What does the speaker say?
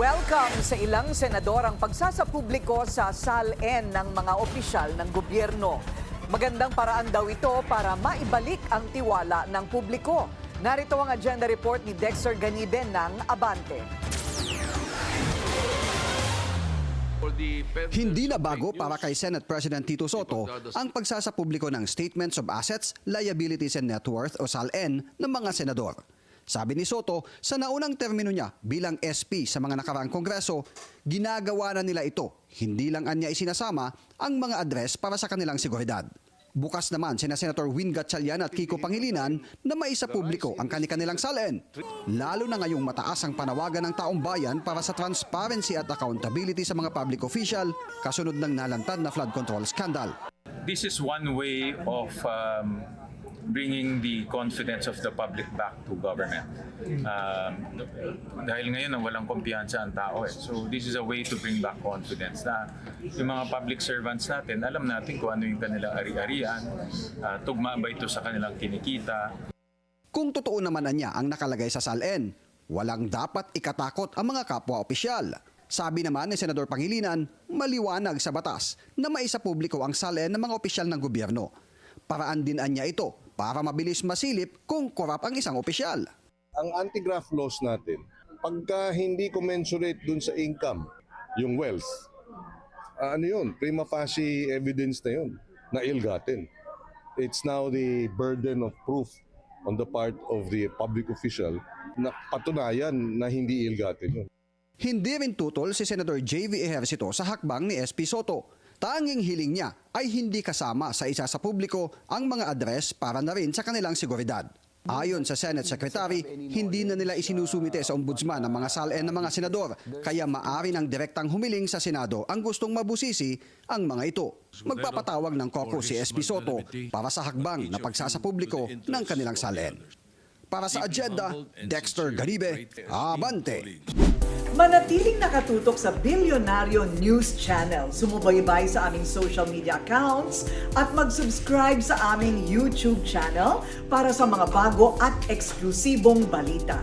Welcome sa ilang senador ang pagsasapubliko sa SALN ng mga opisyal ng gobyerno. Magandang paraan daw ito para maibalik ang tiwala ng publiko. Narito ang agenda report ni Dexter Ganibe ng Abante. Hindi na bago para kay Senate President Tito Soto ang pagsasapubliko ng Statements of Assets, Liabilities and Net Worth o SALN ng mga senador. Sabi ni Soto, sa naunang termino niya bilang SP sa mga nakaraang kongreso, ginagawa na nila ito. Hindi lang anya isinasama ang mga address para sa kanilang seguridad. Bukas naman sina Senator Win Gatchalian at Kiko Pangilinan na maisapubliko ang kanilang SALN. Lalo na ngayong mataas ang panawagan ng taong bayan para sa transparency at accountability sa mga public official kasunod ng nalantad na flood control scandal. This is one way of bringing the confidence of the public back to government. Dahil ngayon walang kumpiyansa ang tao. So this is a way to bring back confidence na yung mga public servants natin, alam natin kung ano yung kanilang ari-arian, tugma ba ito sa kanilang kinikita. Kung totoo naman niya ang nakalagay sa SALN, walang dapat ikatakot ang mga kapwa-opisyal. Sabi naman ni Senador Pangilinan, maliwanag sa batas na maisapubliko ang SALN ng mga opisyal ng gobyerno. Paraan din anya ito para mabilis masilip kung korap ang isang opisyal. Ang anti-graft laws natin, pagka hindi commensurate dun sa income, yung wealth, ano yun, prima facie evidence na yun, na ill-gotten. It's now the burden of proof on the part of the public official na patunayan na hindi ill-gotten yun. Hindi rin tutol si Senator J.V. Ejercito sa hakbang ni SP Soto. Tanging hiling niya ay hindi kasama sa isa sa publiko ang mga address para na rin sa kanilang seguridad. Ayon sa Senate Secretary, hindi na nila isinusumite sa ombudsman ang mga SALN ng mga senador, kaya maaari ng direktang humiling sa Senado ang gustong mabusisi ang mga ito. Magpapatawag ng caucus si SP Soto para sa hakbang na pagsasapubliko ng kanilang SALN. Para sa agenda, Dexter Ganibe, Abante. Manatiling nakatutok sa Bilyonaryo News Channel. Sumubaybay sa aming social media accounts at mag-subscribe sa aming YouTube channel para sa mga bago at eksklusibong balita.